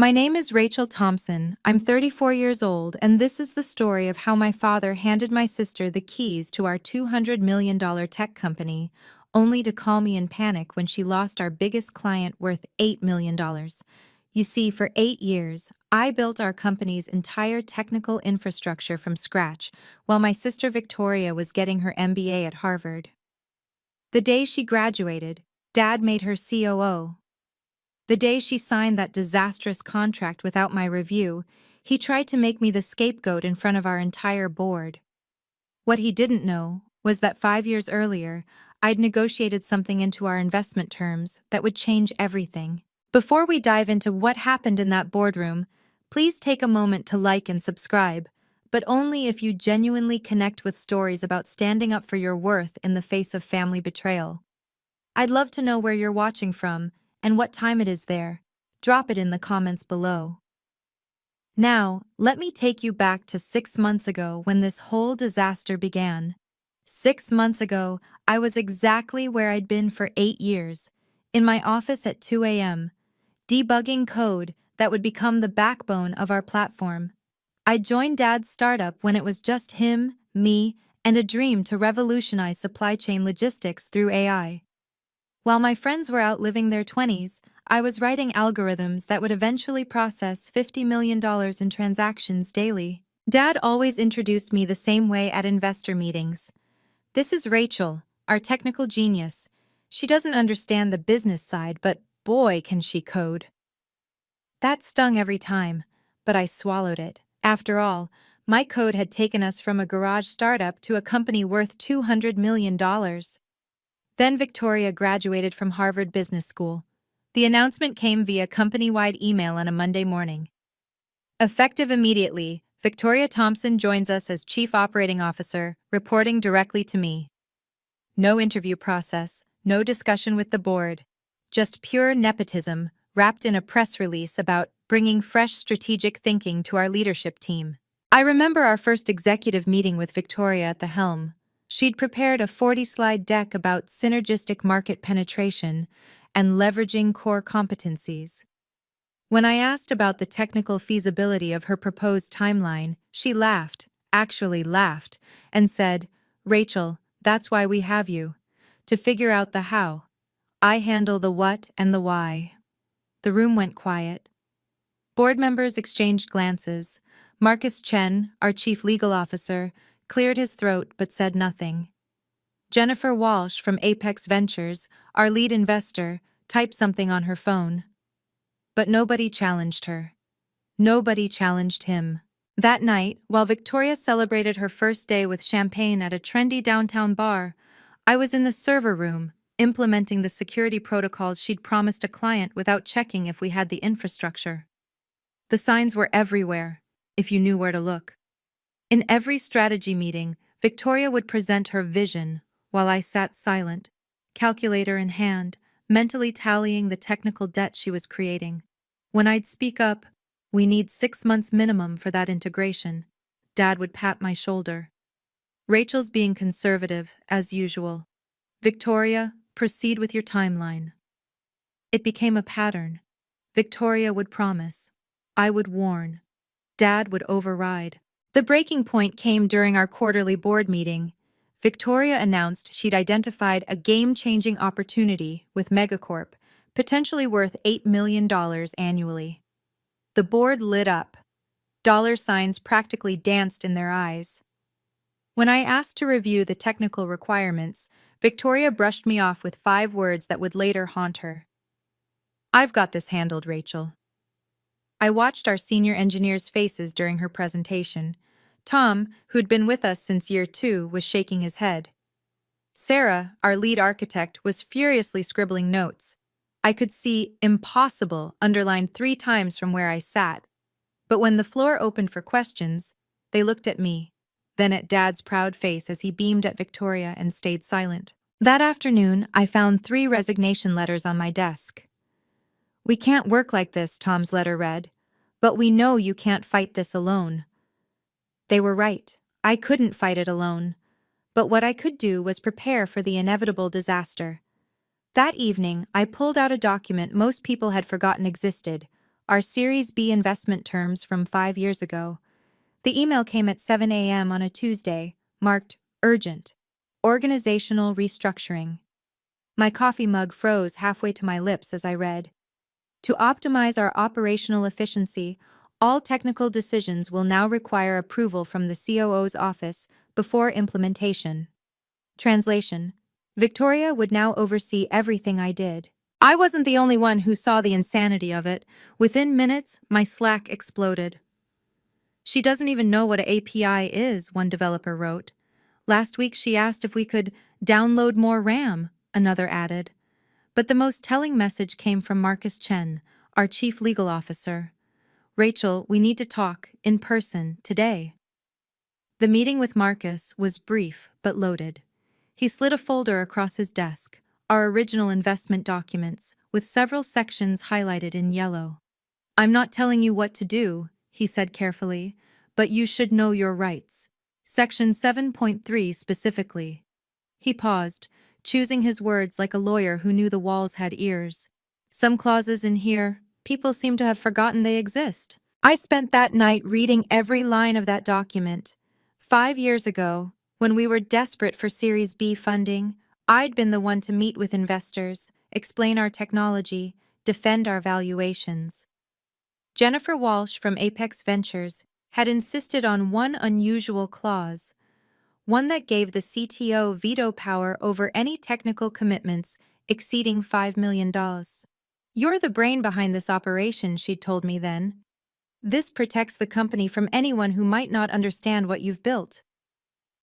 My name is Rachel Thompson. I'm 34 years old, and this is the story of how my father handed my sister the keys to our $200 million tech company, only to call me in panic when she lost our biggest client worth $8 million. You see, for 8 years, I built our company's entire technical infrastructure from scratch, while my sister Victoria was getting her MBA at Harvard. The day she graduated, Dad made her COO. The day she signed that disastrous contract without my review, he tried to make me the scapegoat in front of our entire board. What he didn't know was that 5 years earlier, I'd negotiated something into our investment terms that would change everything. Before we dive into what happened in that boardroom, please take a moment to like and subscribe, but only if you genuinely connect with stories about standing up for your worth in the face of family betrayal. I'd love to know where you're watching from and what time it is there. Drop it in the comments below. Now, let me take you back to 6 months ago when this whole disaster began. 6 months ago, I was exactly where I'd been for 8 years, in my office at 2 a.m., debugging code that would become the backbone of our platform. I joined Dad's startup when it was just him, me, and a dream to revolutionize supply chain logistics through AI. While my friends were out living their 20s, I was writing algorithms that would eventually process $50 million in transactions daily. Dad always introduced me the same way at investor meetings. This is Rachel, our technical genius. She doesn't understand the business side, but boy, can she code. That stung every time, but I swallowed it. After all, my code had taken us from a garage startup to a company worth $200 million. Then Victoria graduated from Harvard Business School. The announcement came via company-wide email on a Monday morning. Effective immediately, Victoria Thompson joins us as Chief Operating Officer, reporting directly to me. No interview process, no discussion with the board, just pure nepotism wrapped in a press release about bringing fresh strategic thinking to our leadership team. I remember our first executive meeting with Victoria at the helm. She'd prepared a 40-slide deck about synergistic market penetration and leveraging core competencies. When I asked about the technical feasibility of her proposed timeline, she laughed, actually laughed, and said, "Rachel, that's why we have you. To figure out the how. I handle the what and the why." The room went quiet. Board members exchanged glances. Marcus Chen, our chief legal officer, cleared his throat but said nothing. Jennifer Walsh from Apex Ventures, our lead investor, typed something on her phone. But nobody challenged her. Nobody challenged him. That night, while Victoria celebrated her first day with champagne at a trendy downtown bar, I was in the server room, implementing the security protocols she'd promised a client without checking if we had the infrastructure. The signs were everywhere, if you knew where to look. In every strategy meeting, Victoria would present her vision, while I sat silent, calculator in hand, mentally tallying the technical debt she was creating. When I'd speak up, "We need 6 months minimum for that integration," Dad would pat my shoulder. "Rachel's being conservative, as usual. Victoria, proceed with your timeline." It became a pattern. Victoria would promise. I would warn. Dad would override. The breaking point came during our quarterly board meeting. Victoria announced she'd identified a game-changing opportunity with Megacorp, potentially worth $8 million annually. The board lit up. Dollar signs practically danced in their eyes. When I asked to review the technical requirements, Victoria brushed me off with 5 words that would later haunt her. "I've got this handled, Rachel." I watched our senior engineers' faces during her presentation. Tom, who'd been with us since year 2, was shaking his head. Sarah, our lead architect, was furiously scribbling notes. I could see "impossible" underlined 3 times from where I sat. But when the floor opened for questions, they looked at me, then at Dad's proud face as he beamed at Victoria and stayed silent. That afternoon, I found 3 resignation letters on my desk. "We can't work like this," Tom's letter read, "but we know you can't fight this alone." They were right. I couldn't fight it alone. But what I could do was prepare for the inevitable disaster. That evening, I pulled out a document most people had forgotten existed, our Series B investment terms from 5 years ago. The email came at 7 a.m. on a Tuesday, marked urgent. Organizational restructuring. My coffee mug froze halfway to my lips as I read. To optimize our operational efficiency, all technical decisions will now require approval from the COO's office before implementation. Translation: Victoria would now oversee everything I did. I wasn't the only one who saw the insanity of it. Within minutes, my Slack exploded. She doesn't even know what an API is, one developer wrote. Last week she asked if we could download more RAM, another added. But the most telling message came from Marcus Chen, our chief legal officer. Rachel, we need to talk, in person, today. The meeting with Marcus was brief but loaded. He slid a folder across his desk, our original investment documents, with several sections highlighted in yellow. I'm not telling you what to do, he said carefully, but you should know your rights. Section 7.3 specifically. He paused, choosing his words like a lawyer who knew the walls had ears. Some clauses in here, people seem to have forgotten they exist. I spent that night reading every line of that document. 5 years ago, when we were desperate for Series B funding, I'd been the one to meet with investors, explain our technology, defend our valuations. Jennifer Walsh from Apex Ventures had insisted on one unusual clause, one that gave the CTO veto power over any technical commitments exceeding $5 million. You're the brain behind this operation, she told me then. This protects the company from anyone who might not understand what you've built.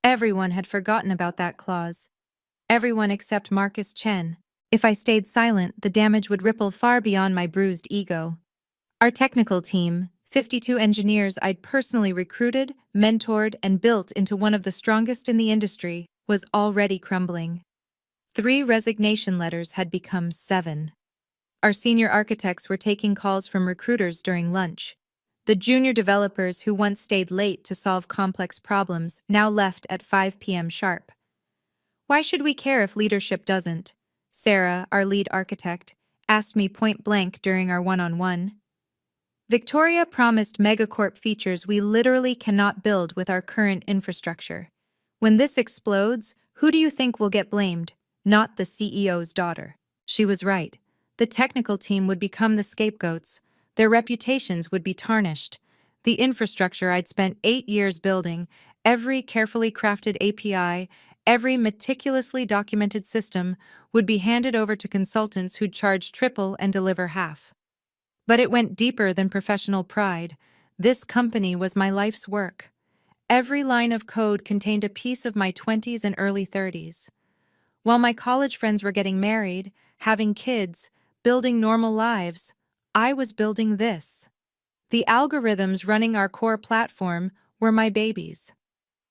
Everyone had forgotten about that clause. Everyone except Marcus Chen. If I stayed silent, the damage would ripple far beyond my bruised ego. Our technical team, 52 engineers I'd personally recruited, mentored, and built into one of the strongest in the industry, was already crumbling. 3 resignation letters had become 7. Our senior architects were taking calls from recruiters during lunch. The junior developers who once stayed late to solve complex problems now left at 5 p.m. sharp. Why should we care if leadership doesn't? Sarah, our lead architect, asked me point blank during our one-on-one. Victoria promised megacorp features we literally cannot build with our current infrastructure. When this explodes, who do you think will get blamed? Not the CEO's daughter. She was right. The technical team would become the scapegoats. Their reputations would be tarnished. The infrastructure I'd spent 8 years building, every carefully crafted API, every meticulously documented system, would be handed over to consultants who'd charge triple and deliver half. But it went deeper than professional pride. This company was my life's work. Every line of code contained a piece of my 20s and early 30s. While my college friends were getting married, having kids, building normal lives, I was building this. The algorithms running our core platform were my babies.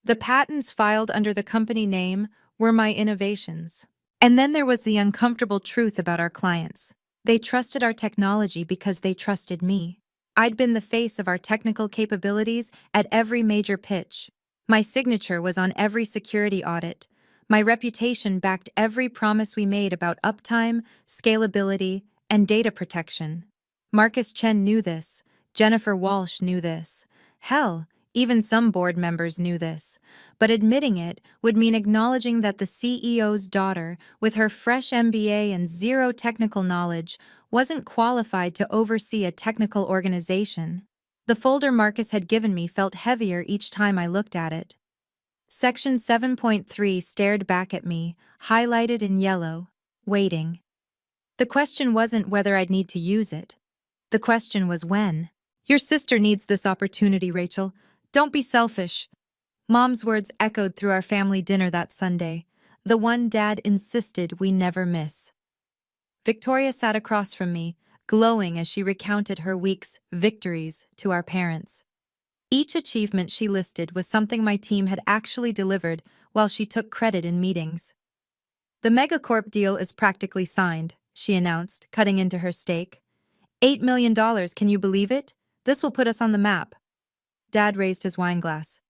The patents filed under the company name were my innovations. And then there was the uncomfortable truth about our clients. They trusted our technology because they trusted me. I'd been the face of our technical capabilities at every major pitch. My signature was on every security audit. My reputation backed every promise we made about uptime, scalability, and data protection. Marcus Chen knew this. Jennifer Walsh knew this. Hell, even some board members knew this. But admitting it would mean acknowledging that the CEO's daughter, with her fresh MBA and zero technical knowledge, wasn't qualified to oversee a technical organization. The folder Marcus had given me felt heavier each time I looked at it. Section 7.3 stared back at me, highlighted in yellow, waiting. The question wasn't whether I'd need to use it. The question was when. Your sister needs this opportunity, Rachel. Don't be selfish. Mom's words echoed through our family dinner that Sunday, the one Dad insisted we never miss. Victoria sat across from me, glowing as she recounted her week's victories to our parents. Each achievement she listed was something my team had actually delivered while she took credit in meetings. The Megacorp deal is practically signed, she announced, cutting into her steak. $8 million, can you believe it? This will put us on the map. Dad raised his wine glass.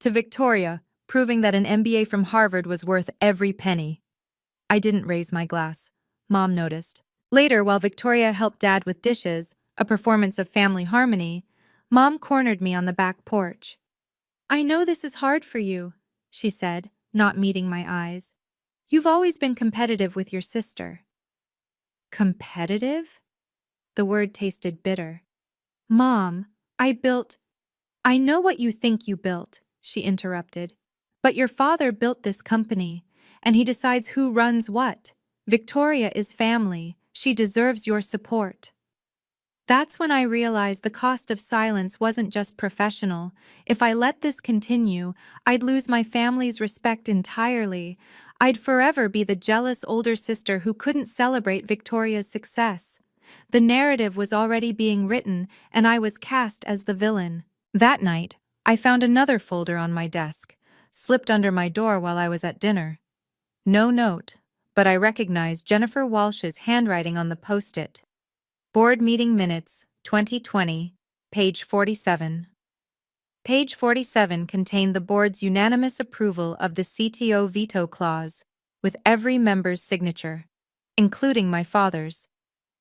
To Victoria, proving that an MBA from Harvard was worth every penny. I didn't raise my glass. Mom noticed. Later, while Victoria helped Dad with dishes, a performance of family harmony, Mom cornered me on the back porch. "I know this is hard for you," she said, not meeting my eyes. "You've always been competitive with your sister." Competitive? The word tasted bitter. "Mom, I know what you think you built," she interrupted. "But your father built this company, and he decides who runs what. Victoria is family. She deserves your support." That's when I realized the cost of silence wasn't just professional. If I let this continue, I'd lose my family's respect entirely. I'd forever be the jealous older sister who couldn't celebrate Victoria's success. The narrative was already being written, and I was cast as the villain. That night, I found another folder on my desk, slipped under my door while I was at dinner. No note, but I recognized Jennifer Walsh's handwriting on the post-it. Board Meeting Minutes, 2020, page 47. Page 47 contained the board's unanimous approval of the CTO veto clause, with every member's signature, including my father's.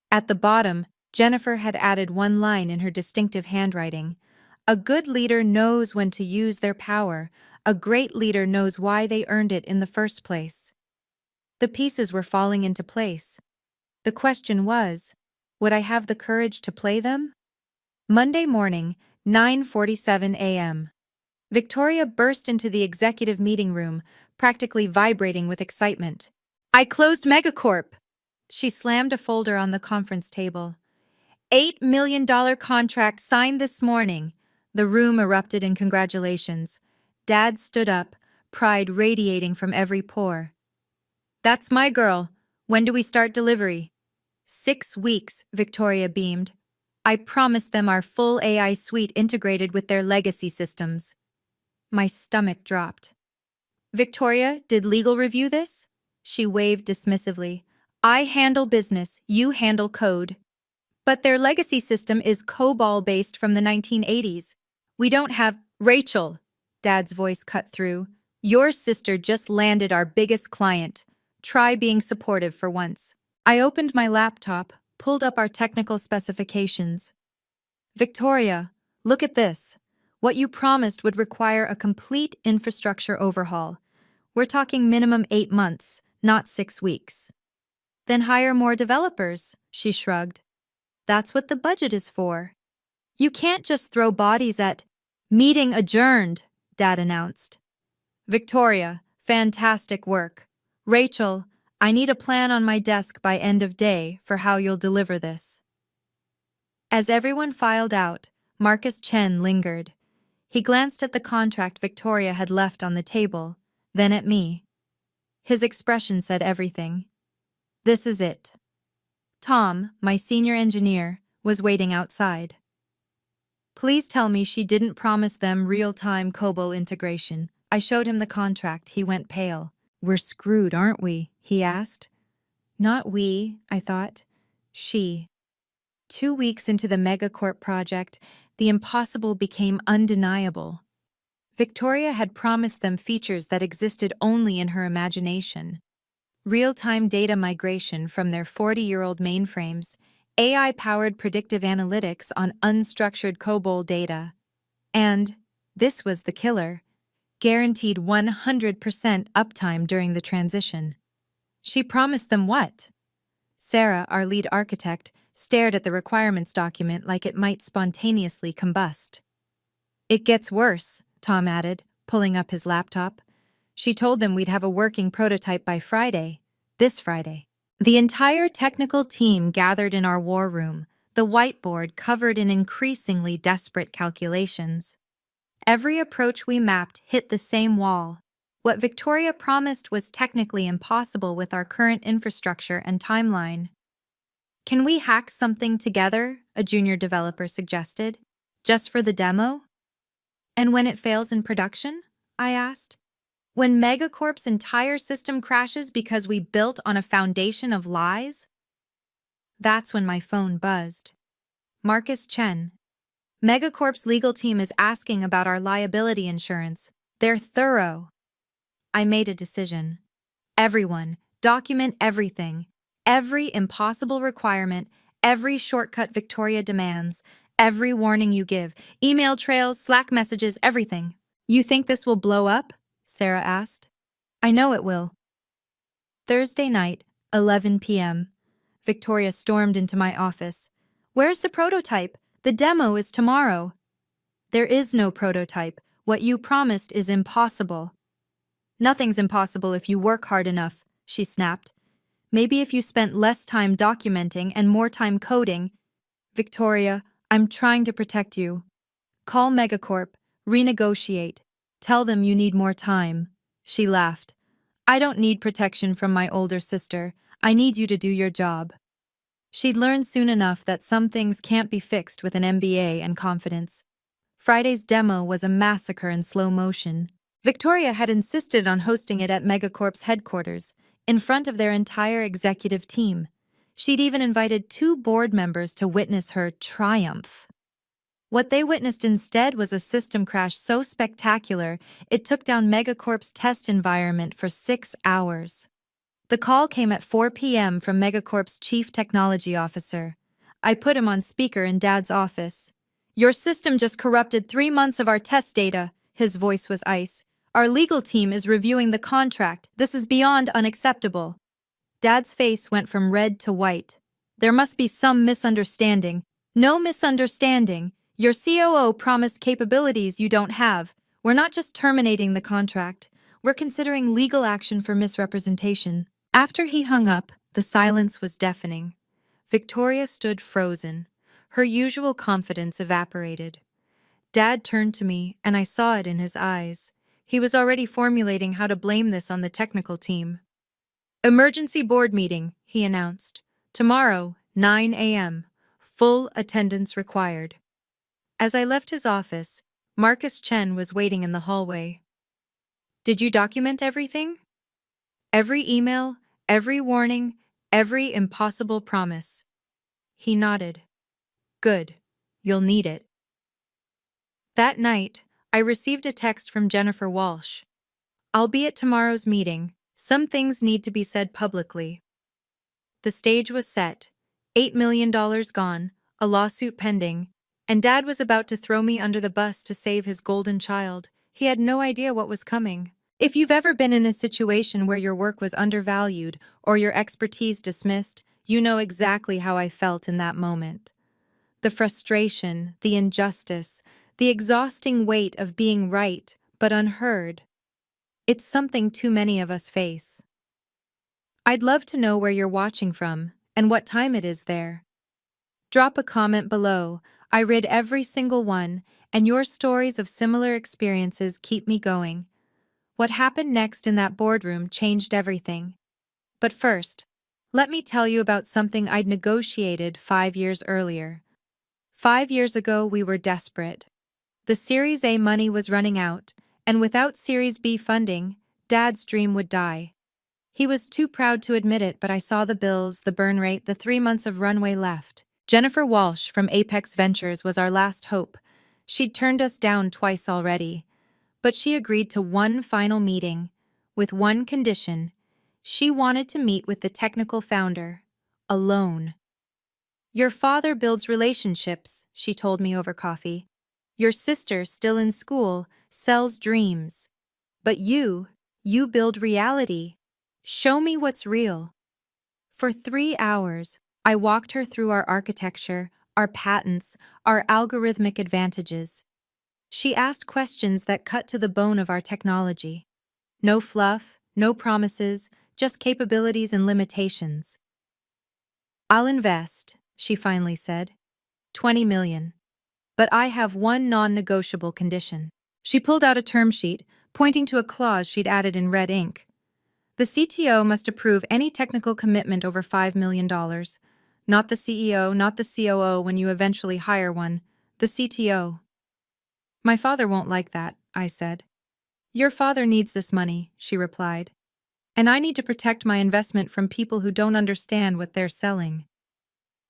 At the bottom, Jennifer had added one line in her distinctive handwriting. "A good leader knows when to use their power. A great leader knows why they earned it in the first place." The pieces were falling into place. The question was, would I have the courage to play them? Monday morning, 9:47 a.m. Victoria burst into the executive meeting room, practically vibrating with excitement. "I closed Megacorp!" She slammed a folder on the conference table. $8 million contract signed this morning." The room erupted in congratulations. Dad stood up, pride radiating from every pore. "That's my girl. When do we start delivery?" 6 weeks, Victoria beamed. "I promised them our full AI suite integrated with their legacy systems." My stomach dropped. "Victoria, did legal review this?" She waved dismissively. "I handle business, you handle code." "But their legacy system is COBOL-based from the 1980s. We don't have—" "Rachel," Dad's voice cut through, "your sister just landed our biggest client. Try being supportive for once." I opened my laptop, pulled up our technical specifications. "Victoria, look at this. What you promised would require a complete infrastructure overhaul. We're talking minimum 8 months, not 6 weeks." "Then hire more developers," she shrugged. "That's what the budget is for." "You can't just throw bodies at—" "Meeting adjourned," Dad announced. "Victoria, fantastic work. Rachel, I need a plan on my desk by end of day for how you'll deliver this." As everyone filed out, Marcus Chen lingered. He glanced at the contract Victoria had left on the table, then at me. His expression said everything. "This is it." Tom, my senior engineer, was waiting outside. "Please tell me she didn't promise them real-time COBOL integration." I showed him the contract. He went pale. "We're screwed, aren't we?" he asked. Not we, I thought. She. 2 weeks into the Megacorp project, the impossible became undeniable. Victoria had promised them features that existed only in her imagination. Real-time data migration from their 40-year-old mainframes, AI-powered predictive analytics on unstructured COBOL data. And, this was the killer, guaranteed 100% uptime during the transition. She promised them what? Sarah, our lead architect, stared at the requirements document like it might spontaneously combust. "It gets worse," Tom added, pulling up his laptop. "She told them we'd have a working prototype by Friday, this Friday." The entire technical team gathered in our war room, the whiteboard covered in increasingly desperate calculations. Every approach we mapped hit the same wall. What Victoria promised was technically impossible with our current infrastructure and timeline. "Can we hack something together?" a junior developer suggested. "Just for the demo?" "And when it fails in production?" I asked. "When Megacorp's entire system crashes because we built on a foundation of lies?" That's when my phone buzzed. Marcus Chen. "Megacorp's legal team is asking about our liability insurance. They're thorough." I made a decision. Everyone, document everything. Every impossible requirement, Every shortcut Victoria demands, every warning you give, email trails, Slack messages, everything. You think this will blow up? Sarah asked. I know it will. Thursday night, 11 p.m. Victoria stormed into my office. Where's the prototype? The demo is tomorrow. There is no prototype. What you promised is impossible. Nothing's impossible if you work hard enough, she snapped. Maybe if you spent less time documenting and more time coding. Victoria, I'm trying to protect you. Call Megacorp, renegotiate. Tell them you need more time. She laughed. I don't need protection from my older sister. I need you to do your job. She'd learned soon enough that some things can't be fixed with an MBA and confidence. Friday's demo was a massacre in slow motion. Victoria had insisted on hosting it at Megacorp's headquarters, in front of their entire executive team. She'd even invited 2 board members to witness her triumph. What they witnessed instead was a system crash so spectacular it took down Megacorp's test environment for 6 hours. The call came at 4 p.m. from Megacorp's chief technology officer. I put him on speaker in Dad's office. Your system just corrupted 3 months of our test data, his voice was ice. Our legal team is reviewing the contract. This is beyond unacceptable. Dad's face went from red to white. There must be some misunderstanding. No misunderstanding. Your COO promised capabilities you don't have. We're not just terminating the contract. We're considering legal action for misrepresentation. After he hung up, the silence was deafening. Victoria stood frozen. Her usual confidence evaporated. Dad turned to me, and I saw it in his eyes. He was already formulating how to blame this on the technical team. Emergency board meeting, he announced. Tomorrow, 9 a.m. Full attendance required. As I left his office, Marcus Chen was waiting in the hallway. Did you document everything? Every email, every warning, every impossible promise. He nodded. Good. You'll need it. That night, I received a text from Jennifer Walsh. I'll be at tomorrow's meeting. Some things need to be said publicly. The stage was set, $8 million gone, a lawsuit pending, and Dad was about to throw me under the bus to save his golden child. He had no idea what was coming. If you've ever been in a situation where your work was undervalued or your expertise dismissed, you know exactly how I felt in that moment. The frustration, the injustice, the exhausting weight of being right but unheard. It's something too many of us face. I'd love to know where you're watching from and what time it is there. Drop a comment below. I read every single one, and your stories of similar experiences keep me going. What happened next in that boardroom changed everything. But first, let me tell you about something I'd negotiated 5 years earlier. 5 years ago, we were desperate. The Series A money was running out, and without Series B funding, Dad's dream would die. He was too proud to admit it, but I saw the bills, the burn rate, the 3 months of runway left. Jennifer Walsh from Apex Ventures was our last hope. She'd turned us down twice already. But she agreed to one final meeting, with one condition. She wanted to meet with the technical founder, alone. Your father builds relationships, she told me over coffee. Your sister, still in school, sells dreams. But you build reality. Show me what's real. For 3 hours, I walked her through our architecture, our patents, our algorithmic advantages. She asked questions that cut to the bone of our technology. No fluff, no promises, just capabilities and limitations. I'll invest, she finally said. 20 million. But I have one non-negotiable condition. She pulled out a term sheet, pointing to a clause she'd added in red ink. The CTO must approve any technical commitment over $5 million. Not the CEO, not the COO when you eventually hire one, the CTO. My father won't like that, I said. Your father needs this money, she replied. And I need to protect my investment from people who don't understand what they're selling.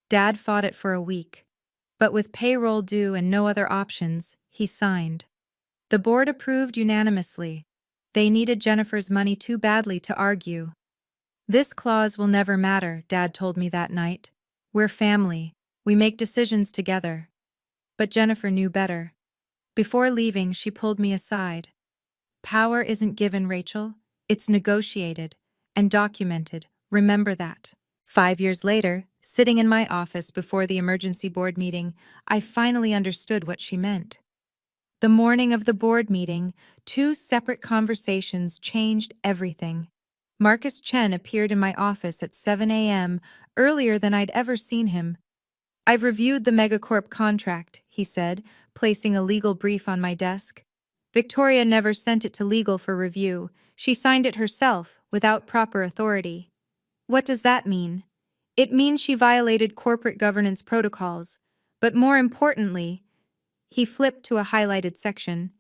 Dad fought it for a week. But with payroll due and no other options, he signed. The board approved unanimously. They needed Jennifer's money too badly to argue. This clause will never matter, Dad told me that night. We're family. We make decisions together. But Jennifer knew better. Before leaving, she pulled me aside. Power isn't given, Rachel. It's negotiated and documented. Remember that. 5 years later, sitting in my office before the emergency board meeting, I finally understood what she meant. The morning of the board meeting, two separate conversations changed everything. Marcus Chen appeared in my office at 7 a.m., earlier than I'd ever seen him. "I've reviewed the Megacorp contract," he said, placing a legal brief on my desk. "Victoria never sent it to legal for review. She signed it herself, without proper authority." "What does that mean?" "It means she violated corporate governance protocols. But more importantly," he flipped to a highlighted section,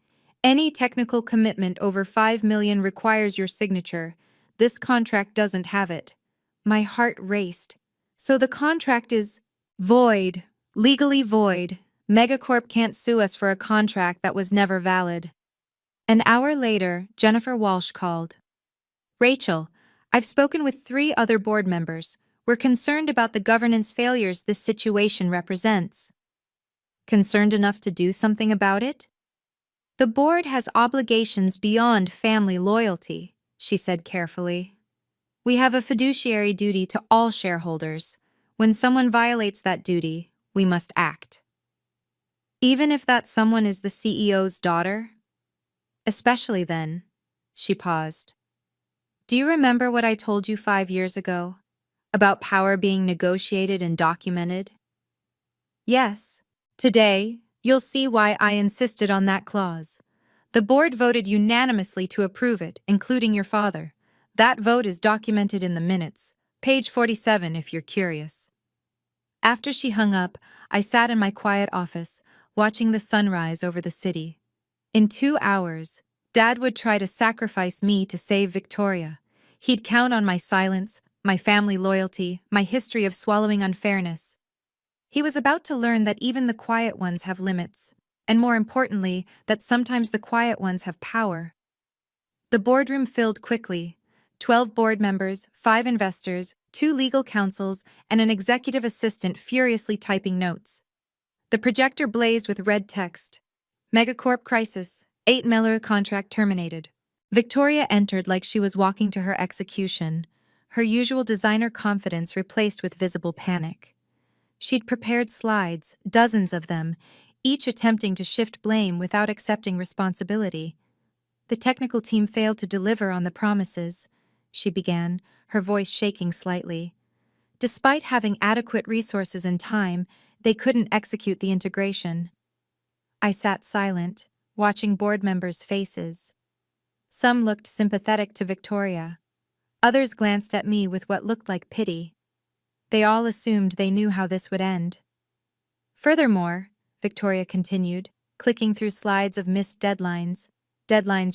"any technical commitment over 5 million requires your signature. This contract doesn't have it." My heart raced. So the contract is void, legally void. Megacorp can't sue us for a contract that was never valid. An hour later, Jennifer Walsh called. "Rachel, I've spoken with 3 other board members. We're concerned about the governance failures this situation represents." "Concerned enough to do something about it?" "The board has obligations beyond family loyalty," she said carefully. "We have a fiduciary duty to all shareholders. When someone violates that duty, we must act. Even if that someone is the CEO's daughter?" "Especially then." She paused. "Do you remember what I told you 5 years ago? About power being negotiated and documented?" "Yes. Today, you'll see why I insisted on that clause. The board voted unanimously to approve it, including your father. That vote is documented in the minutes. Page 47 if you're curious." After she hung up, I sat in my quiet office, watching the sunrise over the city. In 2 hours, Dad would try to sacrifice me to save Victoria. He'd count on my silence, my family loyalty, my history of swallowing unfairness. He was about to learn that even the quiet ones have limits, and more importantly, that sometimes the quiet ones have power. The boardroom filled quickly. 12 board members, 5 investors, 2 legal counsels, and an executive assistant furiously typing notes. The projector blazed with red text. "Megacorp crisis. 8 Miller contract terminated." Victoria entered like she was walking to her execution, her usual designer confidence replaced with visible panic. She'd prepared slides, dozens of them, each attempting to shift blame without accepting responsibility. "The technical team failed to deliver on the promises," she began, her voice shaking slightly. "Despite having adequate resources and time, they couldn't execute the integration." I sat silent, watching board members' faces. Some looked sympathetic to Victoria. Others glanced at me with what looked like pity. They all assumed they knew how this would end. "Furthermore," Victoria continued, clicking through slides of missed deadlines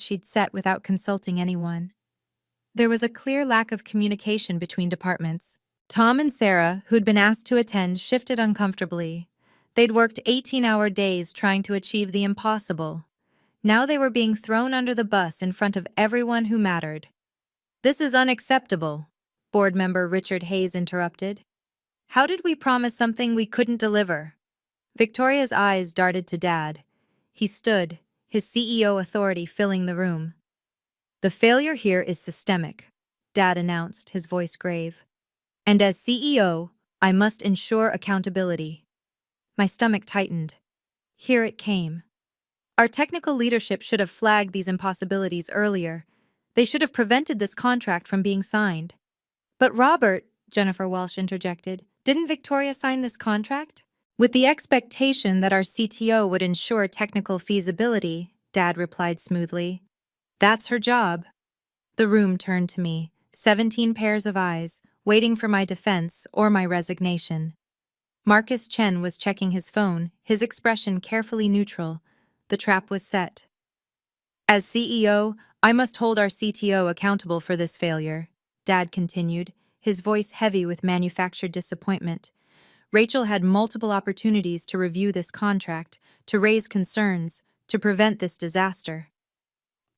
she'd set without consulting anyone. "There was a clear lack of communication between departments. Tom and Sarah, who'd been asked to attend, shifted uncomfortably. They'd worked 18-hour days trying to achieve the impossible. Now they were being thrown under the bus in front of everyone who mattered." "This is unacceptable," board member Richard Hayes interrupted. "How did we promise something we couldn't deliver?" Victoria's eyes darted to Dad. He stood, his CEO authority filling the room. "The failure here is systemic," Dad announced, his voice grave. "And as CEO, I must ensure accountability." My stomach tightened. Here it came. Our technical leadership should have flagged these impossibilities earlier. They should have prevented this contract from being signed. "But Robert," Jennifer Walsh interjected, "didn't Victoria sign this contract?" "With the expectation that our CTO would ensure technical feasibility," Dad replied smoothly. "That's her job." The room turned to me, 17 pairs of eyes, waiting for my defense or my resignation. Marcus Chen was checking his phone, his expression carefully neutral. The trap was set. "As CEO, I must hold our CTO accountable for this failure," Dad continued, his voice heavy with manufactured disappointment. "Rachel had multiple opportunities to review this contract, to raise concerns, to prevent this disaster."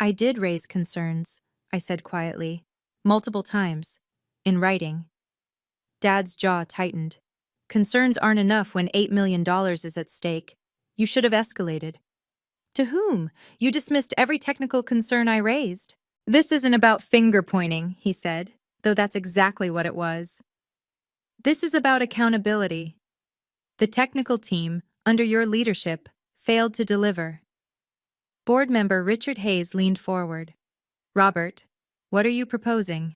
"I did raise concerns," I said quietly, "multiple times. In writing." Dad's jaw tightened. Concerns aren't enough when $8 million is at stake. You should have escalated. To whom? You dismissed every technical concern I raised. This isn't about finger pointing, he said, though that's exactly what it was. This is about accountability. The technical team, under your leadership, failed to deliver. Board member Richard Hayes leaned forward. Robert, what are you proposing?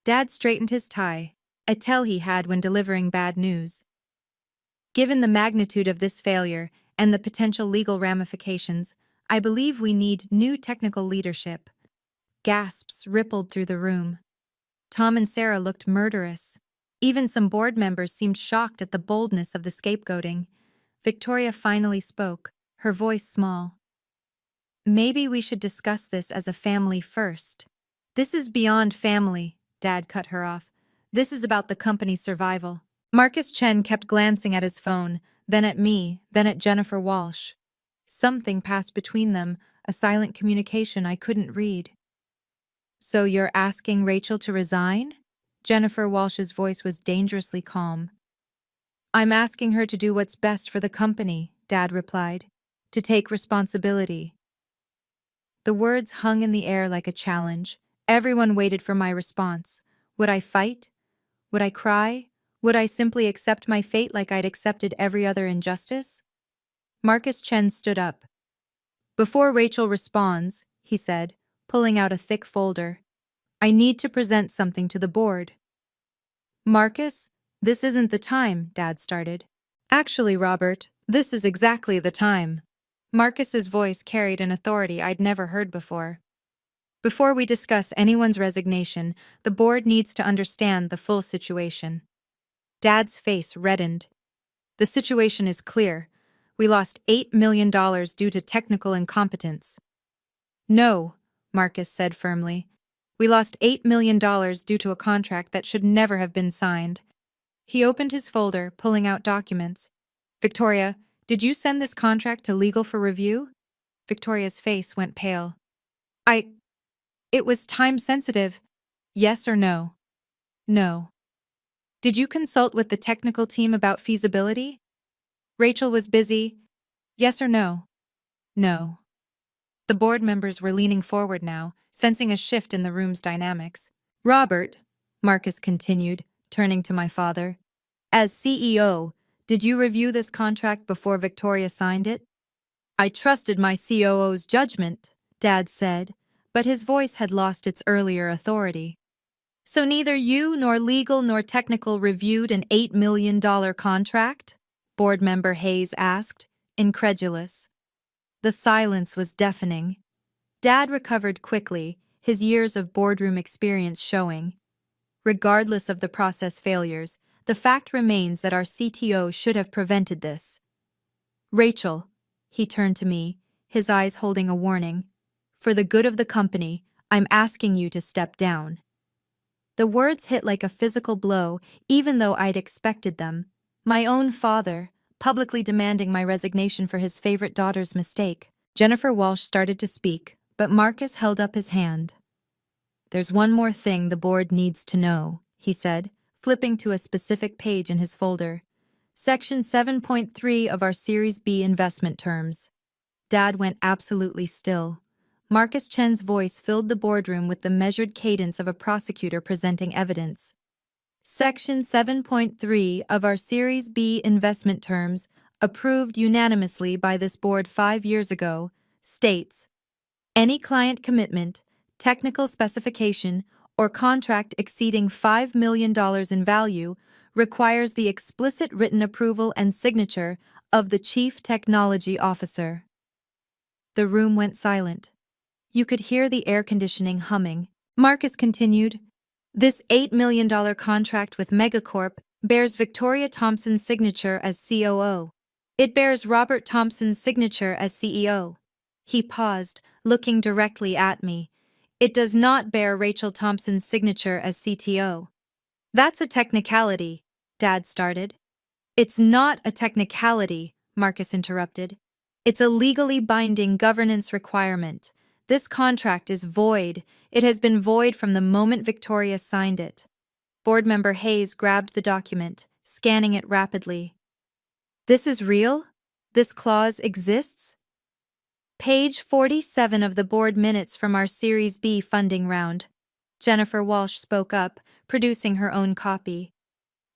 Dad straightened his tie, a tell he had when delivering bad news. Given the magnitude of this failure and the potential legal ramifications, I believe we need new technical leadership. Gasps rippled through the room. Tom and Sarah looked murderous. Even some board members seemed shocked at the boldness of the scapegoating. Victoria finally spoke, her voice small. Maybe we should discuss this as a family first. This is beyond family, Dad cut her off. This is about the company's survival. Marcus Chen kept glancing at his phone, then at me, then at Jennifer Walsh. Something passed between them, a silent communication I couldn't read. So you're asking Rachel to resign? Jennifer Walsh's voice was dangerously calm. I'm asking her to do what's best for the company, Dad replied. To take responsibility. The words hung in the air like a challenge. Everyone waited for my response. Would I fight? Would I cry? Would I simply accept my fate like I'd accepted every other injustice? Marcus Chen stood up. Before Rachel responds, he said, pulling out a thick folder, I need to present something to the board. Marcus, this isn't the time, Dad started. Actually, Robert, this is exactly the time. Marcus's voice carried an authority I'd never heard before. Before we discuss anyone's resignation, the board needs to understand the full situation. Dad's face reddened. The situation is clear. We lost $8 million due to technical incompetence. No, Marcus said firmly. We lost $8 million due to a contract that should never have been signed. He opened his folder, pulling out documents. Victoria, did you send this contract to legal for review? Victoria's face went pale. It was time-sensitive. Yes or no? No. Did you consult with the technical team about feasibility? Rachel was busy. Yes or no? No. The board members were leaning forward now, sensing a shift in the room's dynamics. Robert, Marcus continued, turning to my father, as CEO, did you review this contract before Victoria signed it? I trusted my COO's judgment, Dad said, but his voice had lost its earlier authority. So neither you nor legal nor technical reviewed an $8 million contract? Board member Hayes asked, incredulous. The silence was deafening. Dad recovered quickly, his years of boardroom experience showing. Regardless of the process failures, the fact remains that our CTO should have prevented this. Rachel, he turned to me, his eyes holding a warning. For the good of the company, I'm asking you to step down. The words hit like a physical blow, even though I'd expected them. My own father, publicly demanding my resignation for his favorite daughter's mistake. Jennifer Walsh started to speak, but Marcus held up his hand. There's one more thing the board needs to know, he said, flipping to a specific page in his folder. Section 7.3 of our Series B investment terms. Dad went absolutely still. Marcus Chen's voice filled the boardroom with the measured cadence of a prosecutor presenting evidence. Section 7.3 of our Series B investment terms, approved unanimously by this board 5 years ago, states, any client commitment, technical specification, or contract exceeding $5 million in value requires the explicit written approval and signature of the Chief Technology Officer. The room went silent. You could hear the air conditioning humming. Marcus continued, this $8 million contract with Megacorp bears Victoria Thompson's signature as COO. It bears Robert Thompson's signature as CEO. He paused, looking directly at me. It does not bear Rachel Thompson's signature as CTO. That's a technicality, Dad started. It's not a technicality, Marcus interrupted. It's a legally binding governance requirement. This contract is void. It has been void from the moment Victoria signed it. Board member Hayes grabbed the document, scanning it rapidly. This is real? This clause exists? Page 47 of the board minutes from our Series B funding round. Jennifer Walsh spoke up, producing her own copy.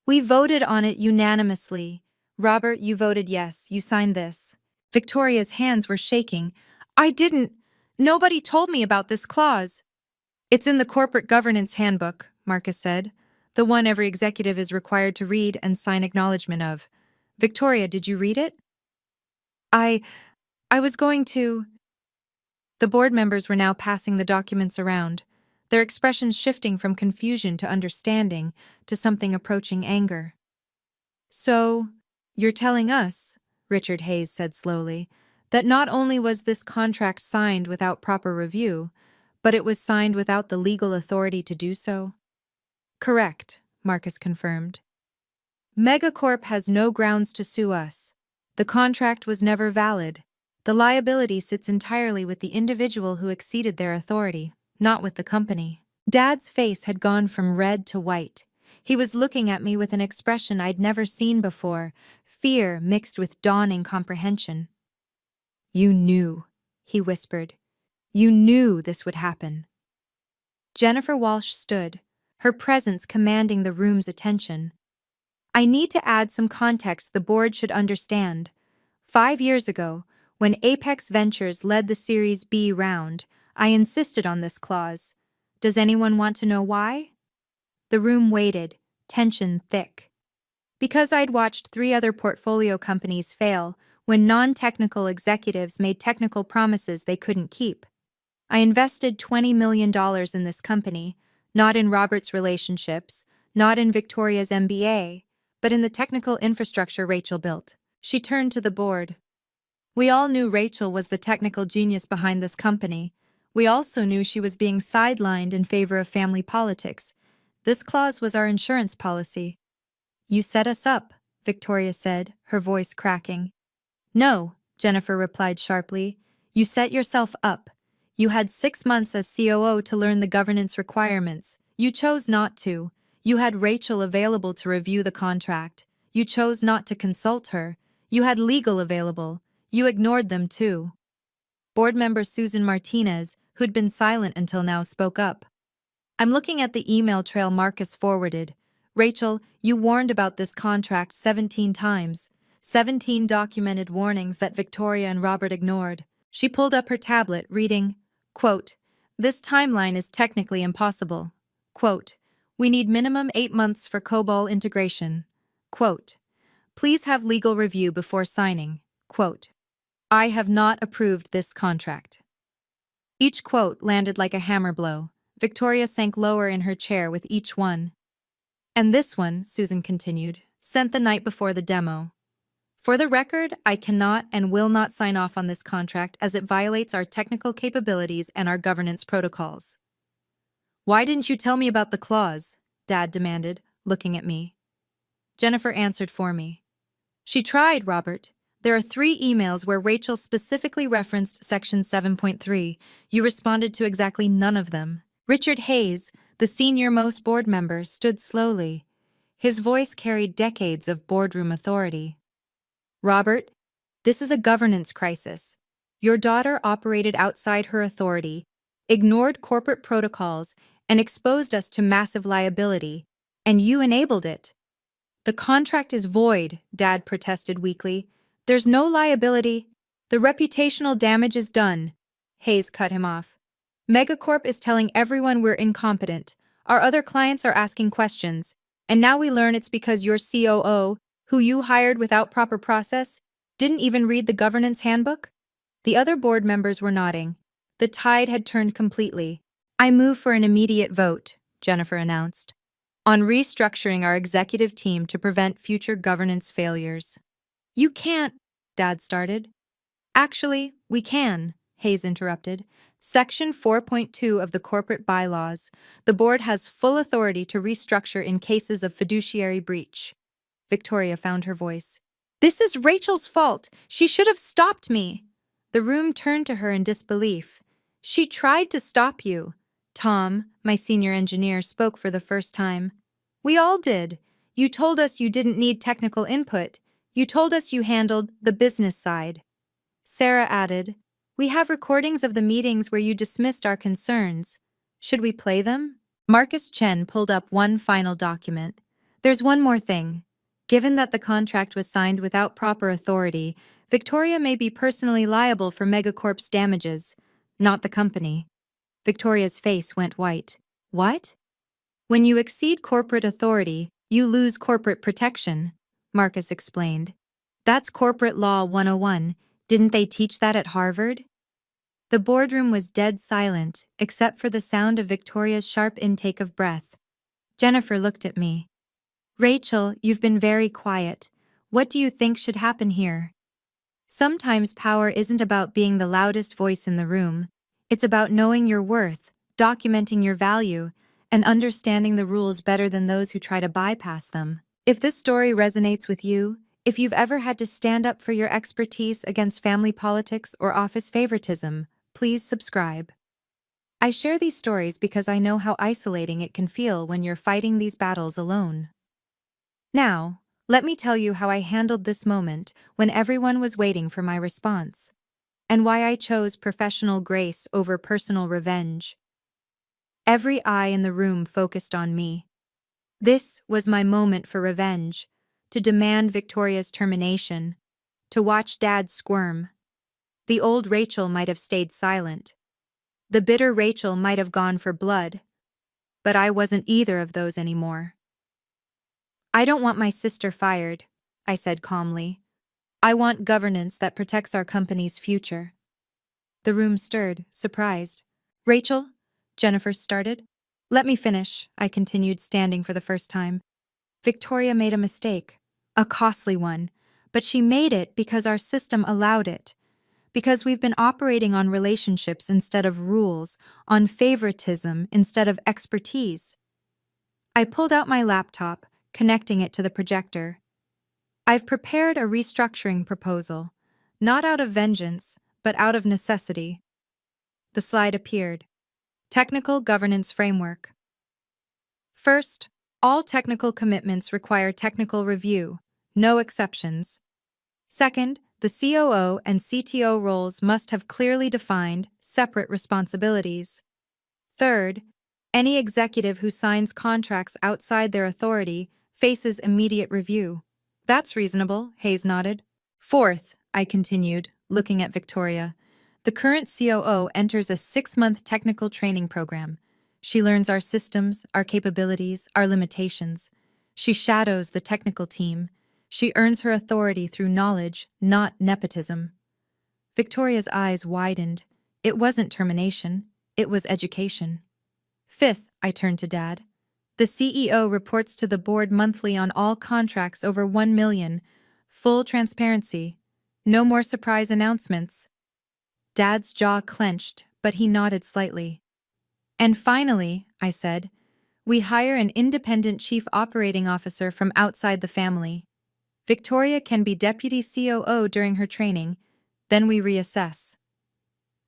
We voted on it unanimously. Robert, you voted yes. You signed this. Victoria's hands were shaking. I didn't. Nobody told me about this clause. It's in the corporate governance handbook, Marcus said. The one every executive is required to read and sign acknowledgement of. Victoria, did you read it? I was going to. The board members were now passing the documents around, their expressions shifting from confusion to understanding to something approaching anger. So, you're telling us, Richard Hayes said slowly, that not only was this contract signed without proper review, but it was signed without the legal authority to do so? Correct, Marcus confirmed. Megacorp has no grounds to sue us. The contract was never valid. The liability sits entirely with the individual who exceeded their authority, not with the company. Dad's face had gone from red to white. He was looking at me with an expression I'd never seen before, fear mixed with dawning comprehension. You knew, he whispered. You knew this would happen. Jennifer Walsh stood, her presence commanding the room's attention. I need to add some context the board should understand. 5 years ago, when Apex Ventures led the Series B round, I insisted on this clause. Does anyone want to know why? The room waited, tension thick. Because I'd watched 3 other portfolio companies fail when non-technical executives made technical promises they couldn't keep. I invested $20 million in this company, not in Robert's relationships, not in Victoria's MBA, but in the technical infrastructure Rachel built. She turned to the board. We all knew Rachel was the technical genius behind this company. We also knew she was being sidelined in favor of family politics. This clause was our insurance policy. You set us up, Victoria said, her voice cracking. No, Jennifer replied sharply. You set yourself up. You had 6 months as COO to learn the governance requirements. You chose not to. You had Rachel available to review the contract. You chose not to consult her. You had legal available. You ignored them too. Board member Susan Martinez, who'd been silent until now, spoke up. I'm looking at the email trail Marcus forwarded. Rachel, you warned about this contract 17 times. 17 documented warnings that Victoria and Robert ignored. She pulled up her tablet, reading, quote, this timeline is technically impossible. Quote, we need minimum 8 months for COBOL integration. Quote, please have legal review before signing. Quote, I have not approved this contract. Each quote landed like a hammer blow. Victoria sank lower in her chair with each one. And this one, Susan continued, sent the night before the demo. For the record, I cannot and will not sign off on this contract as it violates our technical capabilities and our governance protocols. Why didn't you tell me about the clause? Dad demanded, looking at me. Jennifer answered for me. She tried, Robert. There are 3 emails where Rachel specifically referenced Section 7.3. You responded to exactly none of them. Richard Hayes, the senior-most board member, stood slowly. His voice carried decades of boardroom authority. Robert, this is a governance crisis. Your daughter operated outside her authority, ignored corporate protocols, and exposed us to massive liability, and you enabled it. The contract is void, Dad protested weakly. There's no liability. The reputational damage is done. Hayes cut him off. Megacorp is telling everyone we're incompetent. Our other clients are asking questions. And now we learn it's because your COO, who you hired without proper process, didn't even read the governance handbook? The other board members were nodding. The tide had turned completely. I move for an immediate vote, Jennifer announced, on restructuring our executive team to prevent future governance failures. You can't, Dad started. Actually, we can, Hayes interrupted. Section 4.2 of the corporate bylaws. The board has full authority to restructure in cases of fiduciary breach. Victoria found her voice. This is Rachel's fault. She should have stopped me. The room turned to her in disbelief. She tried to stop you. Tom, my senior engineer, spoke for the first time. We all did. You told us you didn't need technical input. You told us you handled the business side. Sarah added, "We have recordings of the meetings where you dismissed our concerns. Should we play them?" Marcus Chen pulled up one final document. "There's one more thing. Given that the contract was signed without proper authority, Victoria may be personally liable for Megacorp's damages, not the company." Victoria's face went white. "What?" "When you exceed corporate authority, you lose corporate protection," Marcus explained. "That's Corporate Law 101. Didn't they teach that at Harvard?" The boardroom was dead silent, except for the sound of Victoria's sharp intake of breath. Jennifer looked at me. "Rachel, you've been very quiet. What do you think should happen here?" "Sometimes power isn't about being the loudest voice in the room. It's about knowing your worth, documenting your value, and understanding the rules better than those who try to bypass them." If this story resonates with you, if you've ever had to stand up for your expertise against family politics or office favoritism, please subscribe. I share these stories because I know how isolating it can feel when you're fighting these battles alone. Now, let me tell you how I handled this moment when everyone was waiting for my response, and why I chose professional grace over personal revenge. Every eye in the room focused on me. This was my moment for revenge, to demand Victoria's termination, to watch Dad squirm. The old Rachel might have stayed silent. The bitter Rachel might have gone for blood. But I wasn't either of those anymore. "I don't want my sister fired," I said calmly. "I want governance that protects our company's future." The room stirred, surprised. "Rachel?" Jennifer started. "Let me finish," I continued, standing for the first time. "Victoria made a mistake, a costly one, but she made it because our system allowed it. Because we've been operating on relationships instead of rules, on favoritism instead of expertise." I pulled out my laptop, connecting it to the projector. "I've prepared a restructuring proposal, not out of vengeance, but out of necessity." The slide appeared. Technical Governance Framework. First, all technical commitments require technical review, no exceptions. Second, the COO and CTO roles must have clearly defined, separate responsibilities. Third, any executive who signs contracts outside their authority faces immediate review. "That's reasonable," Hayes nodded. "Fourth," I continued, looking at Victoria, "the current COO enters a 6-month technical training program. She learns our systems, our capabilities, our limitations. She shadows the technical team. She earns her authority through knowledge, not nepotism." Victoria's eyes widened. It wasn't termination, it was education. Fifth, I turned to Dad. "The CEO reports to the board monthly on all contracts over 1 million. Full transparency. No more surprise announcements." Dad's jaw clenched, but he nodded slightly. "And finally," I said, "we hire an independent chief operating officer from outside the family. Victoria can be deputy COO during her training, then we reassess."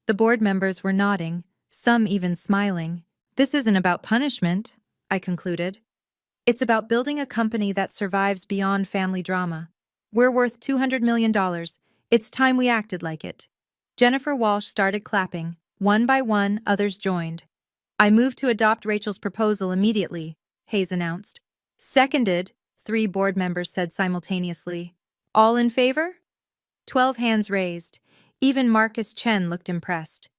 The board members were nodding, some even smiling. "This isn't about punishment," I concluded. "It's about building a company that survives beyond family drama. We're worth $200 million. It's time we acted like it." Jennifer Walsh started clapping. One by one, others joined. "I move to adopt Rachel's proposal immediately," Hayes announced. "Seconded," 3 board members said simultaneously. "All in favor?" 12 hands raised. Even Marcus Chen looked impressed.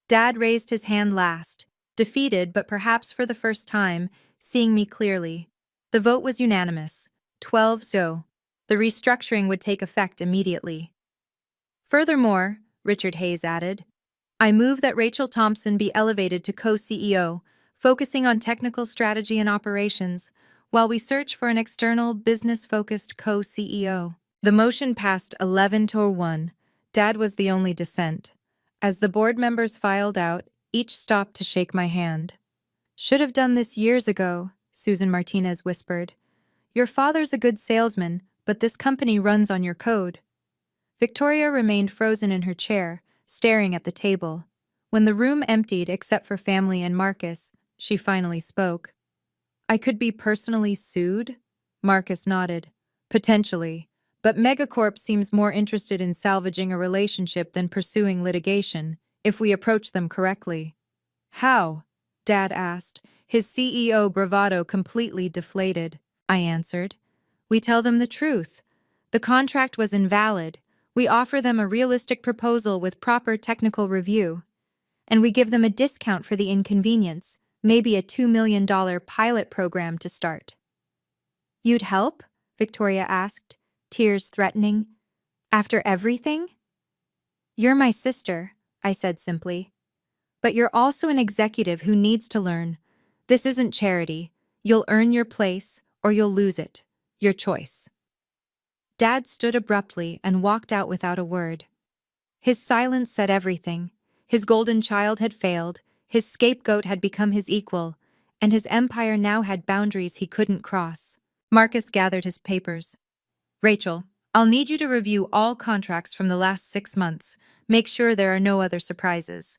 Dad raised his hand last, defeated but perhaps for the first time, seeing me clearly. The vote was unanimous. 12-0. The restructuring would take effect immediately. "Furthermore," Richard Hayes added, "I move that Rachel Thompson be elevated to co-CEO, focusing on technical strategy and operations, while we search for an external, business-focused co-CEO." The motion passed 11-1. Dad was the only dissent. As the board members filed out, each stopped to shake my hand. "Should have done this years ago," Susan Martinez whispered. "Your father's a good salesman, but this company runs on your code." Victoria remained frozen in her chair, staring at the table. When the room emptied except for family and Marcus, she finally spoke. "I could be personally sued?" Marcus nodded. Potentially. But Megacorp seems more interested in salvaging a relationship than pursuing litigation, if we approach them correctly. How? Dad asked, his CEO bravado completely deflated. I answered. We tell them the truth. The contract was invalid. We offer them a realistic proposal with proper technical review. And we give them a discount for the inconvenience, maybe a $2 million pilot program to start. You'd help? Victoria asked, tears threatening. After everything? You're my sister, I said simply. But you're also an executive who needs to learn. This isn't charity. You'll earn your place, or you'll lose it. Your choice. Dad stood abruptly and walked out without a word. His silence said everything. His golden child had failed, his scapegoat had become his equal, and his empire now had boundaries he couldn't cross. Marcus gathered his papers. Rachel, I'll need you to review all contracts from the last 6 months. Make sure there are no other surprises.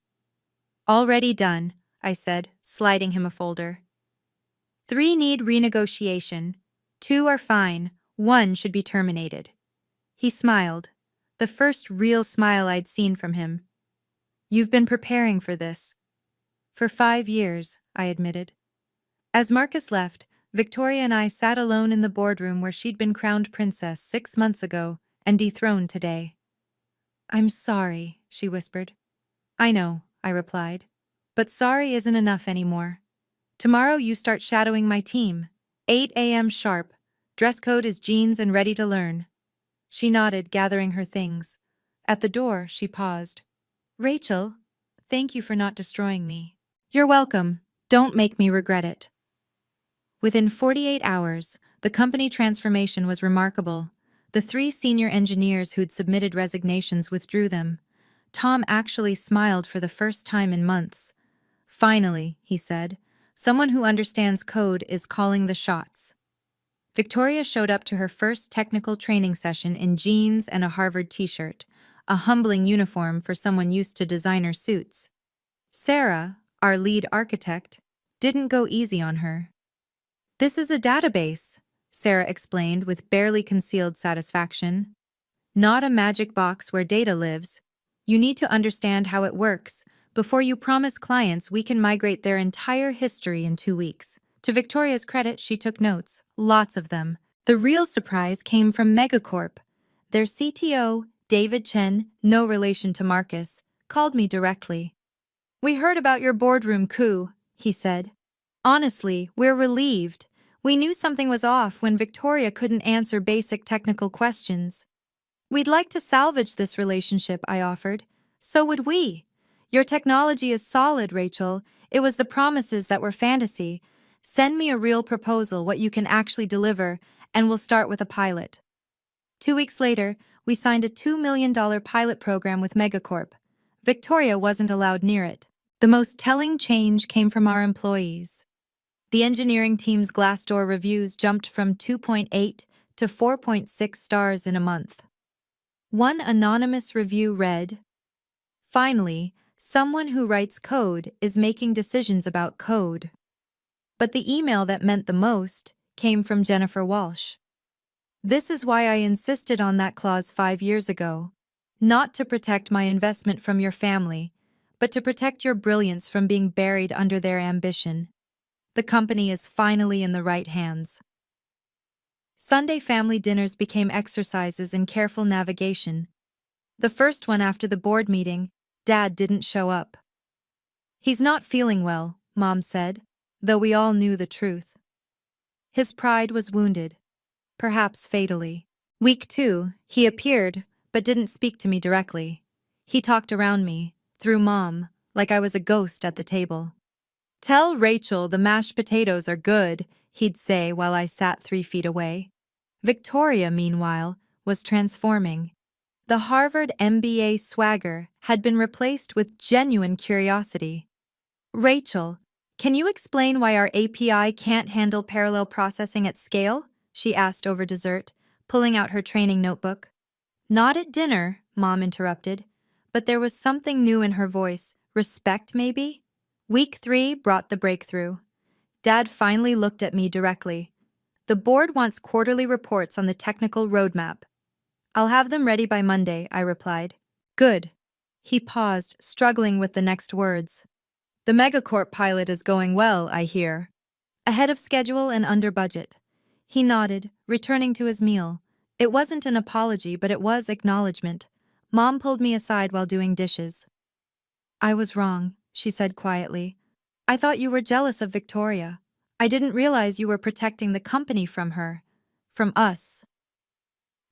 Already done, I said, sliding him a folder. 3 need renegotiation. 2 are fine. 1 should be terminated. He smiled, the first real smile I'd seen from him. You've been preparing for this. For 5 years, I admitted. As Marcus left, Victoria and I sat alone in the boardroom where she'd been crowned princess 6 months ago and dethroned today. I'm sorry, she whispered. I know, I replied. But sorry isn't enough anymore. Tomorrow you start shadowing my team. 8 a.m. sharp. Dress code is jeans and ready to learn. She nodded, gathering her things. At the door, she paused. Rachel, thank you for not destroying me. You're welcome. Don't make me regret it. Within 48 hours, the company transformation was remarkable. The 3 senior engineers who'd submitted resignations withdrew them. Tom actually smiled for the first time in months. Finally, he said, someone who understands code is calling the shots. Victoria showed up to her first technical training session in jeans and a Harvard t-shirt, a humbling uniform for someone used to designer suits. Sarah, our lead architect, didn't go easy on her. This is a database, Sarah explained with barely concealed satisfaction. Not a magic box where data lives. You need to understand how it works. Before you promise clients we can migrate their entire history in 2 weeks. To Victoria's credit, she took notes, lots of them. The real surprise came from Megacorp. Their CTO, David Chen, no relation to Marcus, called me directly. We heard about your boardroom coup, he said. Honestly, we're relieved. We knew something was off when Victoria couldn't answer basic technical questions. We'd like to salvage this relationship, I offered. So would we. Your technology is solid, Rachel. It was the promises that were fantasy. Send me a real proposal, what you can actually deliver, and we'll start with a pilot. 2 weeks later, we signed a $2 million pilot program with Megacorp. Victoria wasn't allowed near it. The most telling change came from our employees. The engineering team's Glassdoor reviews jumped from 2.8 to 4.6 stars in a month. One anonymous review read, "Finally, someone who writes code is making decisions about code." But the email that meant the most came from Jennifer Walsh. This is why I insisted on that clause 5 years ago. Not to protect my investment from your family, but to protect your brilliance from being buried under their ambition. The company is finally in the right hands. Sunday family dinners became exercises in careful navigation. The first one after the board meeting, Dad didn't show up. He's not feeling well, Mom said, though we all knew the truth. His pride was wounded, perhaps fatally. Week 2, he appeared, but didn't speak to me directly. He talked around me, through Mom, like I was a ghost at the table. Tell Rachel the mashed potatoes are good, he'd say while I sat 3 feet away. Victoria, meanwhile, was transforming. The Harvard MBA swagger had been replaced with genuine curiosity. Rachel, can you explain why our API can't handle parallel processing at scale? She asked over dessert, pulling out her training notebook. Not at dinner, Mom interrupted, but there was something new in her voice. Respect, maybe? Week 3 brought the breakthrough. Dad finally looked at me directly. The board wants quarterly reports on the technical roadmap. I'll have them ready by Monday, I replied. Good. He paused, struggling with the next words. The Megacorp pilot is going well, I hear. Ahead of schedule and under budget. He nodded, returning to his meal. It wasn't an apology, but it was acknowledgement. Mom pulled me aside while doing dishes. I was wrong, she said quietly. I thought you were jealous of Victoria. I didn't realize you were protecting the company from her. From us.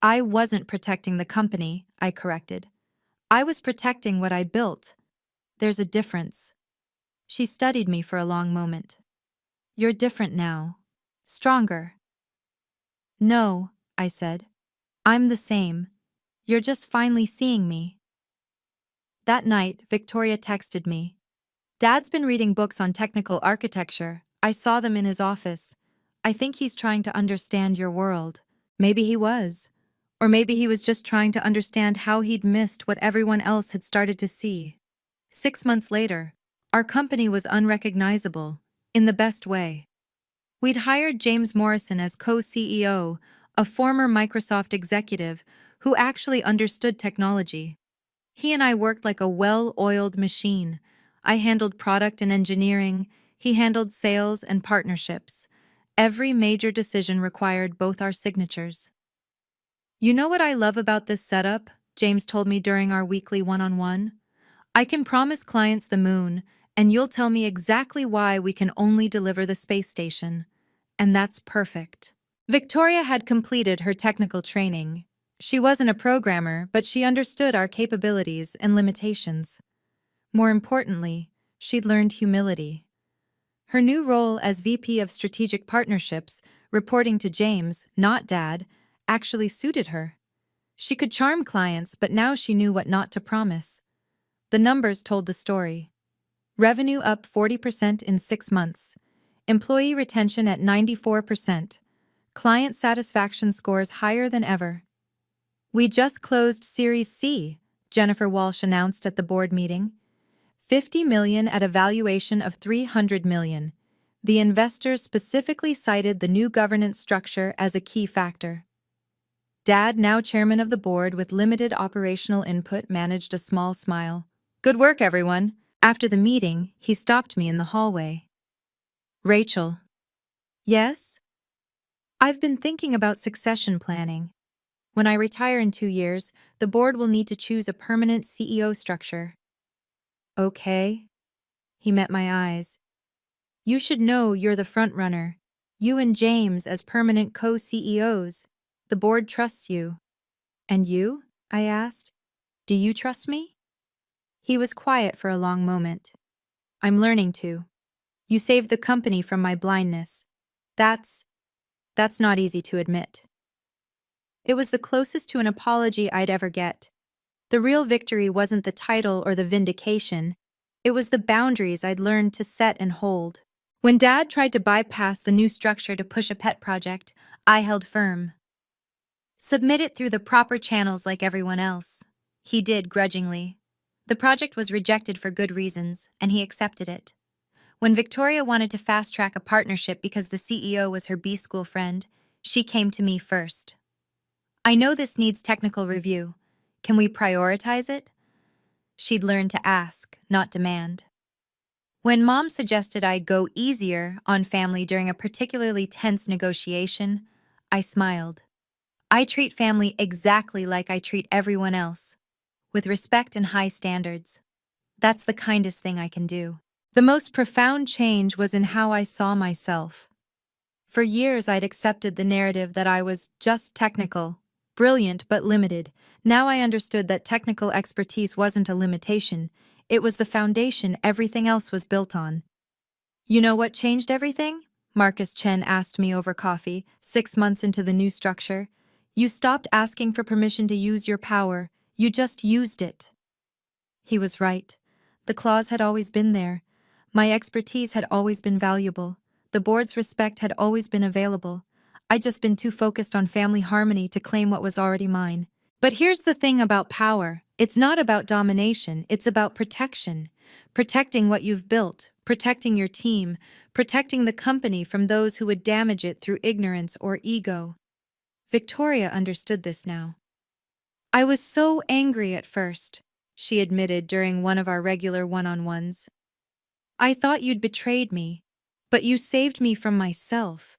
I wasn't protecting the company, I corrected. I was protecting what I built. There's a difference. She studied me for a long moment. You're different now. Stronger. No, I said. I'm the same. You're just finally seeing me. That night, Victoria texted me. Dad's been reading books on technical architecture. I saw them in his office. I think he's trying to understand your world. Maybe he was. Or maybe he was just trying to understand how he'd missed what everyone else had started to see. 6 months later, our company was unrecognizable, in the best way. We'd hired James Morrison as co-CEO, a former Microsoft executive who actually understood technology. He and I worked like a well-oiled machine. I handled product and engineering, he handled sales and partnerships. Every major decision required both our signatures. You know what I love about this setup? James told me during our weekly one-on-one. I can promise clients the moon, and you'll tell me exactly why we can only deliver the space station. And that's perfect. Victoria had completed her technical training. She wasn't a programmer, but she understood our capabilities and limitations. More importantly, she'd learned humility. Her new role as VP of Strategic Partnerships, reporting to James, not Dad, actually suited her. She could charm clients, but now she knew what not to promise. The numbers told the story. Revenue up 40% in 6 months. Employee retention at 94%. Client satisfaction scores higher than ever. We just closed Series C, Jennifer Walsh announced at the board meeting. $50 million at a valuation of $300 million. The investors specifically cited the new governance structure as a key factor. Dad, now chairman of the board with limited operational input, managed a small smile. Good work, everyone. After the meeting, he stopped me in the hallway. Rachel. Yes? I've been thinking about succession planning. When I retire in 2 years, the board will need to choose a permanent CEO structure. Okay. He met my eyes. You should know you're the front runner. You and James as permanent co-CEOs. The board trusts you. And you? I asked. Do you trust me? He was quiet for a long moment. I'm learning to. You saved the company from my blindness. That's not easy to admit. It was the closest to an apology I'd ever get. The real victory wasn't the title or the vindication. It was the boundaries I'd learned to set and hold. When Dad tried to bypass the new structure to push a pet project, I held firm. Submit it through the proper channels like everyone else. He did grudgingly. The project was rejected for good reasons, and he accepted it. When Victoria wanted to fast-track a partnership because the CEO was her B-school friend, she came to me first. I know this needs technical review. Can we prioritize it? She'd learned to ask, not demand. When Mom suggested I go easier on family during a particularly tense negotiation, I smiled. I treat family exactly like I treat everyone else, with respect and high standards. That's the kindest thing I can do. The most profound change was in how I saw myself. For years I'd accepted the narrative that I was just technical, brilliant but limited. Now I understood that technical expertise wasn't a limitation, it was the foundation everything else was built on. You know what changed everything? Marcus Chen asked me over coffee, 6 months into the new structure. You stopped asking for permission to use your power, you just used it. He was right. The clause had always been there. My expertise had always been valuable. The board's respect had always been available. I'd just been too focused on family harmony to claim what was already mine. But here's the thing about power. It's not about domination, it's about protection. Protecting what you've built, protecting your team, protecting the company from those who would damage it through ignorance or ego. Victoria understood this now. I was so angry at first, she admitted during one of our regular one-on-ones. I thought you'd betrayed me, but you saved me from myself.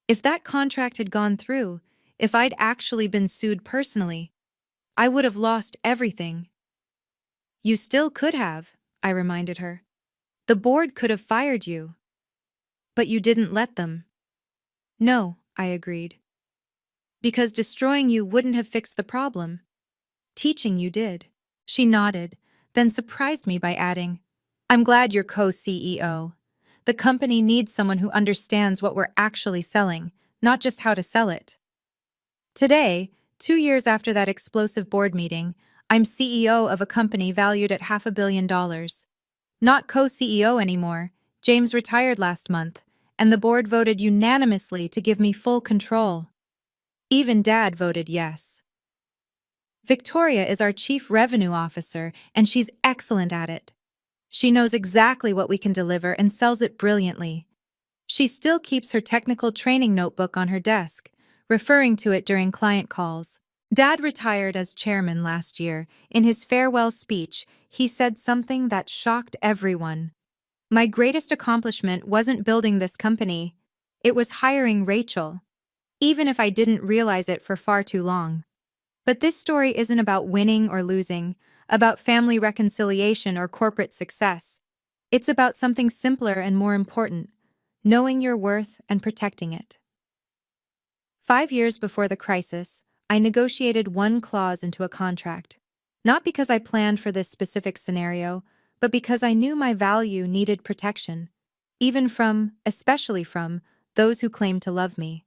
If that contract had gone through, if I'd actually been sued personally, I would have lost everything. You still could have, I reminded her. The board could have fired you. But you didn't let them. No, I agreed. Because destroying you wouldn't have fixed the problem. Teaching you did. She nodded, then surprised me by adding, I'm glad you're co-CEO. The company needs someone who understands what we're actually selling, not just how to sell it. Today, 2 years after that explosive board meeting, I'm CEO of a company valued at $500 million. Not co-CEO anymore. James retired last month, and the board voted unanimously to give me full control. Even Dad voted yes. Victoria is our Chief Revenue Officer, and she's excellent at it. She knows exactly what we can deliver and sells it brilliantly. She still keeps her technical training notebook on her desk, referring to it during client calls. Dad retired as chairman last year. In his farewell speech, he said something that shocked everyone. My greatest accomplishment wasn't building this company. It was hiring Rachel, even if I didn't realize it for far too long. But this story isn't about winning or losing, about family reconciliation or corporate success. It's about something simpler and more important, knowing your worth and protecting it. 5 years before the crisis, I negotiated one clause into a contract. Not because I planned for this specific scenario, but because I knew my value needed protection, especially from, those who claim to love me.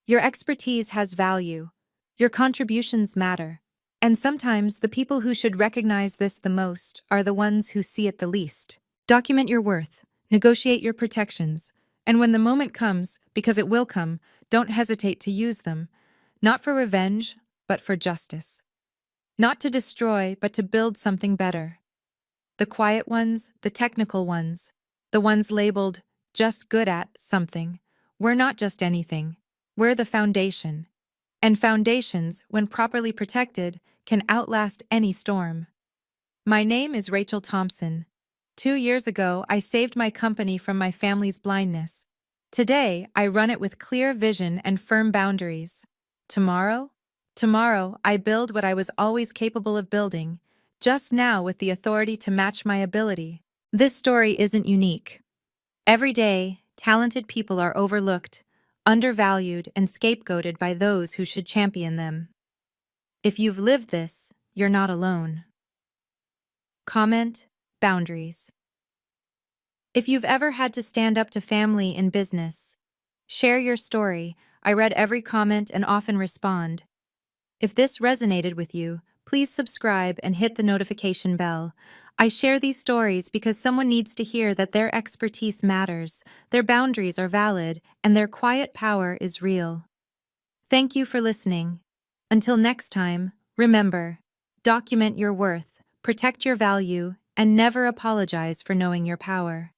Your expertise has value. Your contributions matter. And sometimes the people who should recognize this the most are the ones who see it the least. Document your worth, negotiate your protections, and when the moment comes, because it will come, don't hesitate to use them, not for revenge, but for justice. Not to destroy, but to build something better. The quiet ones, the technical ones, the ones labeled just good at something. We're not just anything. We're the foundation. And foundations, when properly protected, can outlast any storm. My name is Rachel Thompson. 2 years ago, I saved my company from my family's blindness. Today, I run it with clear vision and firm boundaries. Tomorrow? Tomorrow, I build what I was always capable of building, just now with the authority to match my ability. This story isn't unique. Every day, talented people are overlooked, undervalued, and scapegoated by those who should champion them. If you've lived this, you're not alone. Comment: boundaries. If you've ever had to stand up to family in business, share your story. I read every comment and often respond. If this resonated with you, please subscribe and hit the notification bell. I share these stories because someone needs to hear that their expertise matters, their boundaries are valid, and their quiet power is real. Thank you for listening. Until next time, remember, document your worth, protect your value, and never apologize for knowing your power.